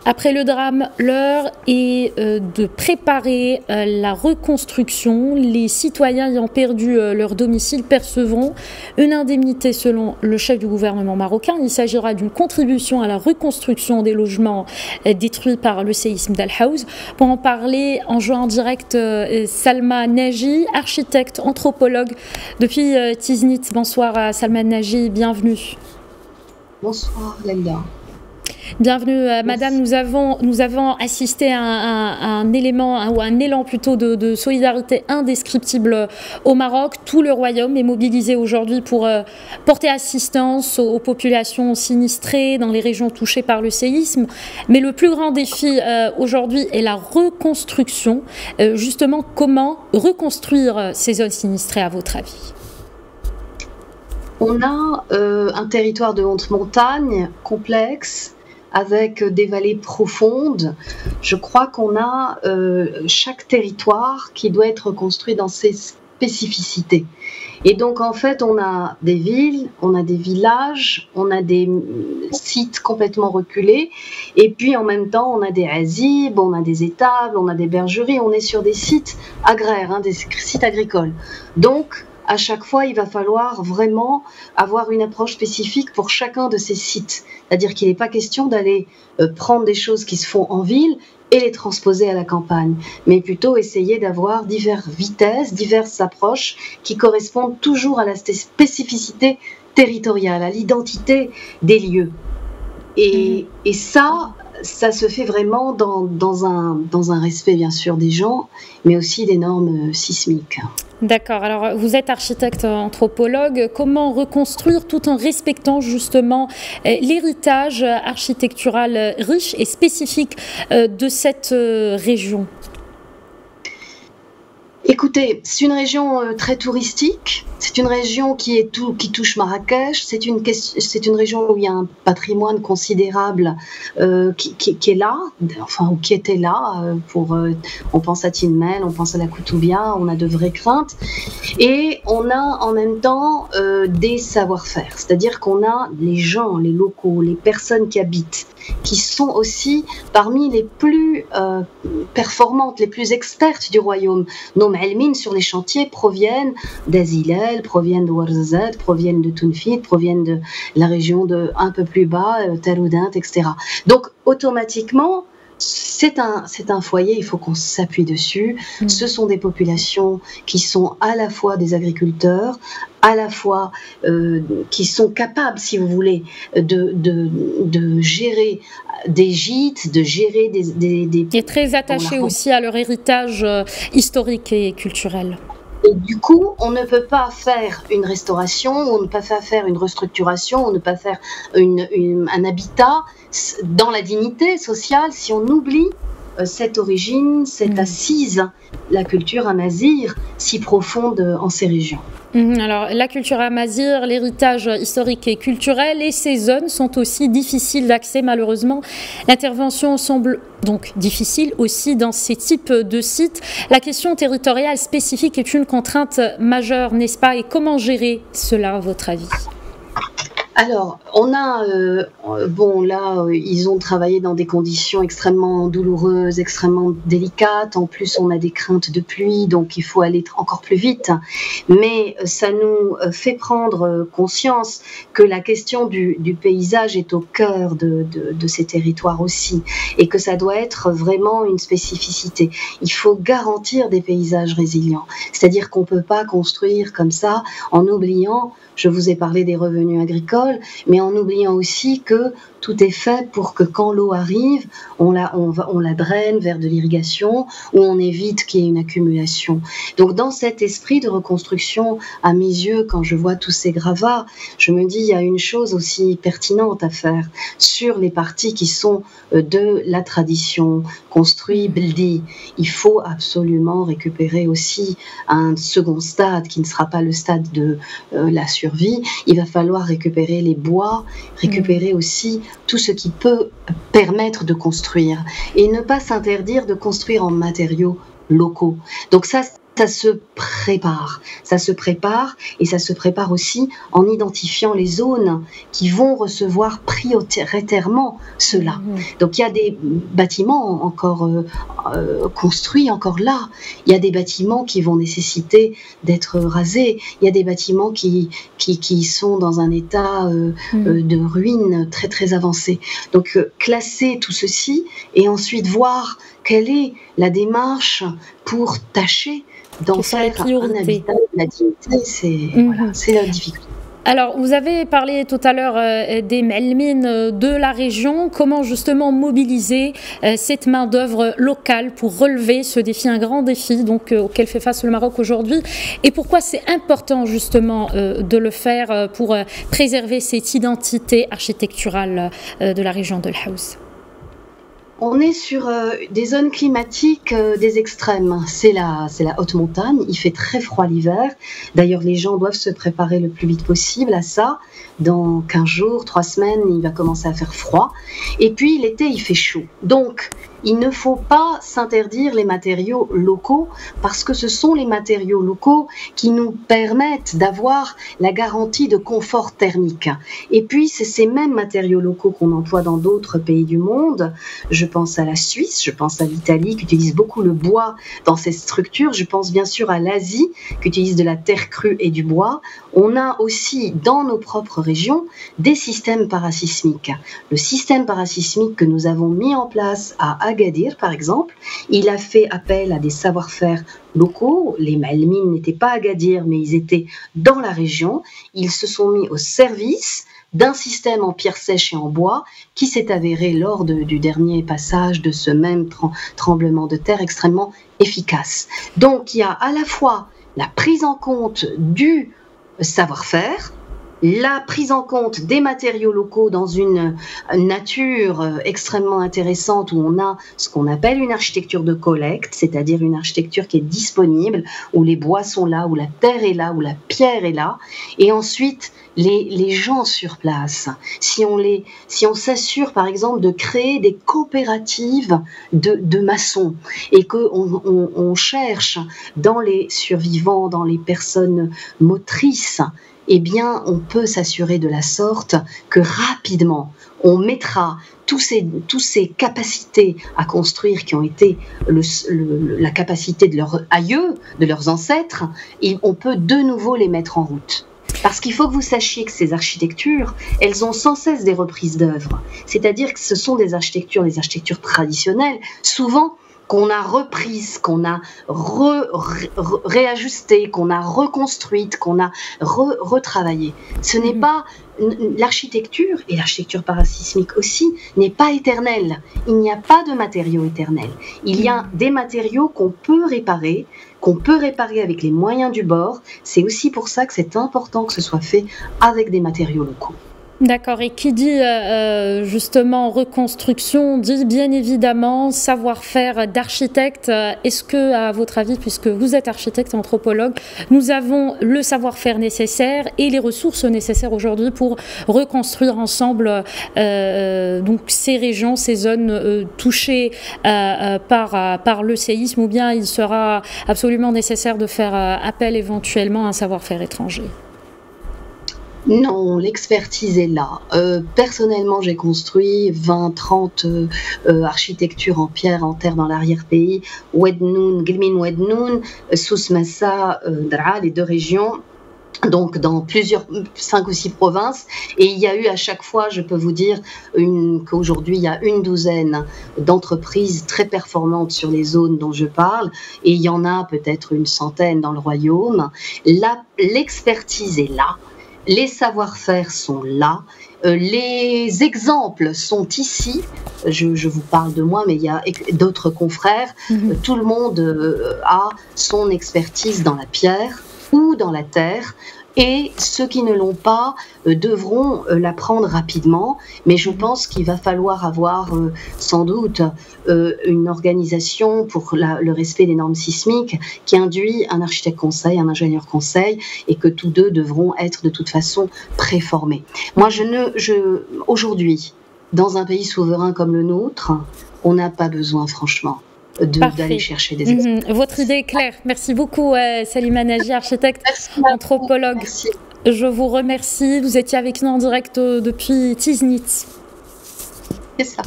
Après le drame, l'heure est de préparer la reconstruction. Les citoyens ayant perdu leur domicile percevront une indemnité selon le chef du gouvernement marocain. Il s'agira d'une contribution à la reconstruction des logements détruits par le séisme d'Al Haouz. Pour en parler, en jouant en direct, Salma Naji, architecte, anthropologue depuis Tiznit. Bonsoir Salma Naji, bienvenue. Bonsoir Lella. Bienvenue Madame, nous avons assisté à un élan plutôt de solidarité indescriptible au Maroc. Tout le royaume est mobilisé aujourd'hui pour porter assistance aux populations sinistrées dans les régions touchées par le séisme. Mais le plus grand défi aujourd'hui est la reconstruction. Justement, comment reconstruire ces zones sinistrées à votre avis ? On a un territoire de haute montagne complexe, avec des vallées profondes. Je crois qu'on a chaque territoire qui doit être construit dans ses spécificités. Et donc en fait, on a des villes, on a des villages, on a des sites complètement reculés, et puis en même temps, on a des azib, on a des étables, on a des bergeries, on est sur des sites agraires, des sites agricoles. Donc, à chaque fois, il va falloir vraiment avoir une approche spécifique pour chacun de ces sites. C'est-à-dire qu'il n'est pas question d'aller prendre des choses qui se font en ville et les transposer à la campagne, mais plutôt essayer d'avoir diverses vitesses, diverses approches qui correspondent toujours à la spécificité territoriale, à l'identité des lieux. Et ça se fait vraiment dans un respect, bien sûr, des gens, mais aussi des normes sismiques. D'accord. Alors, vous êtes architecte anthropologue. Comment reconstruire tout en respectant justement l'héritage architectural riche et spécifique de cette région ? Écoutez, c'est une région très touristique, c'est une région qui touche Marrakech, c'est une région où il y a un patrimoine considérable qui est là, enfin ou qui était là. On pense à Tinmel, on pense à la Koutoubia, on a de vraies craintes, et on a en même temps des savoir-faire, c'est-à-dire qu'on a les gens, les locaux, les personnes qui habitent, qui sont aussi parmi les plus performantes, les plus expertes du royaume. Nos ma'almines sur les chantiers proviennent d'Azilal, proviennent de Ouarzazate, proviennent de Tounfit, proviennent de la région un peu plus bas, Taroudant, etc. Donc automatiquement, c'est un foyer, il faut qu'on s'appuie dessus. Ce sont des populations qui sont à la fois des agriculteurs, à la fois qui sont capables, si vous voulez, de gérer des gîtes, de gérer des... Et très attachés aussi à leur héritage historique et culturel. Et du coup, on ne peut pas faire une restauration, on ne peut pas faire une restructuration, on ne peut pas faire un habitat dans la dignité sociale si on oublie cette origine, cette assise, la culture amazigh si profonde en ces régions. Alors, la culture amazigh, l'héritage historique et culturel et ces zones sont aussi difficiles d'accès malheureusement. L'intervention semble donc difficile aussi dans ces types de sites. La question territoriale spécifique est une contrainte majeure, n'est-ce pas? Et comment gérer cela à votre avis? Alors, on a, ils ont travaillé dans des conditions extrêmement douloureuses, extrêmement délicates. En plus, on a des craintes de pluie, donc il faut aller encore plus vite. Mais ça nous fait prendre conscience que la question du paysage est au cœur de ces territoires aussi, et que ça doit être vraiment une spécificité. Il faut garantir des paysages résilients, c'est-à-dire qu'on ne peut pas construire comme ça en oubliant. Je vous ai parlé des revenus agricoles, mais en oubliant aussi que tout est fait pour que quand l'eau arrive, on la draine vers de l'irrigation ou on évite qu'il y ait une accumulation. Donc dans cet esprit de reconstruction, à mes yeux, quand je vois tous ces gravats, je me dis il y a une chose aussi pertinente à faire sur les parties qui sont de la tradition, construit Beldi. Il faut absolument récupérer aussi un second stade qui ne sera pas le stade de la survie. Il va falloir récupérer les bois, récupérer aussi tout ce qui peut permettre de construire et ne pas s'interdire de construire en matériaux locaux. Donc ça, ça se prépare. Ça se prépare et ça se prépare aussi en identifiant les zones qui vont recevoir prioritairement cela. Donc il y a des bâtiments encore construits, encore là. Il y a des bâtiments qui vont nécessiter d'être rasés. Il y a des bâtiments qui sont dans un état de ruine très très avancé. Donc classer tout ceci et ensuite voir quelle est la démarche pour tâcher d'en faire un habitat de la dignité, c'est la difficulté. Alors, vous avez parlé tout à l'heure des Ma'almines de la région. Comment justement mobiliser cette main-d'œuvre locale pour relever ce défi, un grand défi donc, auquel fait face le Maroc aujourd'hui? Et pourquoi c'est important justement de le faire pour préserver cette identité architecturale de la région de l'Haouz? On est sur des zones climatiques des extrêmes. C'est la haute montagne, il fait très froid l'hiver. D'ailleurs, les gens doivent se préparer le plus vite possible à ça. Dans 15 jours, 3 semaines, il va commencer à faire froid. Et puis, l'été, il fait chaud. Donc, il ne faut pas s'interdire les matériaux locaux parce que ce sont les matériaux locaux qui nous permettent d'avoir la garantie de confort thermique. Et puis, c'est ces mêmes matériaux locaux qu'on emploie dans d'autres pays du monde. Je pense à la Suisse, je pense à l'Italie qui utilise beaucoup le bois dans ses structures. Je pense bien sûr à l'Asie qui utilise de la terre crue et du bois. On a aussi dans nos propres régions des systèmes parasismiques. Le système parasismique que nous avons mis en place à Agadir, par exemple, il a fait appel à des savoir-faire locaux. Les Ma'almines n'étaient pas à Agadir, mais ils étaient dans la région. Ils se sont mis au service d'un système en pierre sèche et en bois qui s'est avéré lors du dernier passage de ce même tremblement de terre extrêmement efficace. Donc il y a à la fois la prise en compte du savoir-faire, la prise en compte des matériaux locaux dans une nature extrêmement intéressante où on a ce qu'on appelle une architecture de collecte, c'est-à-dire une architecture qui est disponible, où les bois sont là, où la terre est là, où la pierre est là, et ensuite les gens sur place. Si on s'assure par exemple de créer des coopératives de maçons et qu'on cherche dans les survivants, dans les personnes motrices, eh bien, on peut s'assurer de la sorte que rapidement, on mettra tous ces capacités à construire qui ont été la capacité de leurs aïeux, de leurs ancêtres, et on peut de nouveau les mettre en route. Parce qu'il faut que vous sachiez que ces architectures, elles ont sans cesse des reprises d'œuvres. C'est-à-dire que ce sont des architectures traditionnelles, souvent qu'on a reprises, qu'on a réajustées, qu'on a reconstruites, qu'on a retravaillées. Ce n'est pas l'architecture, et l'architecture parasismique aussi, n'est pas éternelle. Il n'y a pas de matériaux éternels. Il y a des matériaux qu'on peut réparer avec les moyens du bord. C'est aussi pour ça que c'est important que ce soit fait avec des matériaux locaux. D'accord, et qui dit justement reconstruction, dit bien évidemment savoir-faire d'architecte. Est-ce que, à votre avis, puisque vous êtes architecte et anthropologue, nous avons le savoir-faire nécessaire et les ressources nécessaires aujourd'hui pour reconstruire ensemble donc ces régions, ces zones touchées par le séisme, ou bien il sera absolument nécessaire de faire appel éventuellement à un savoir-faire étranger? Non, l'expertise est là. Personnellement, j'ai construit 20-30 architectures en pierre, en terre dans l'arrière-pays. Oued-Noun, Guelmim Oued-Noun, Souss-Massa, Dra, les deux régions. Donc dans 5 ou 6 provinces, et il y a eu à chaque fois, je peux vous dire qu'aujourd'hui il y a une douzaine d'entreprises très performantes sur les zones dont je parle, et il y en a peut-être une centaine dans le royaume. L'expertise est là. Les savoir-faire sont là, les exemples sont ici, je vous parle de moi, mais il y a d'autres confrères, tout le monde a son expertise dans la pierre ou dans la terre, et ceux qui ne l'ont pas devront l'apprendre rapidement, mais je pense qu'il va falloir avoir sans doute une organisation pour le respect des normes sismiques qui induit un architecte conseil, un ingénieur conseil, et que tous deux devront être de toute façon préformés. Moi, aujourd'hui, dans un pays souverain comme le nôtre, on n'a pas besoin franchement d'aller chercher des experts. Votre idée est claire. Merci beaucoup, Salima Nagy, architecte, anthropologue. Merci. Je vous remercie. Vous étiez avec nous en direct depuis Tiznit. C'est ça.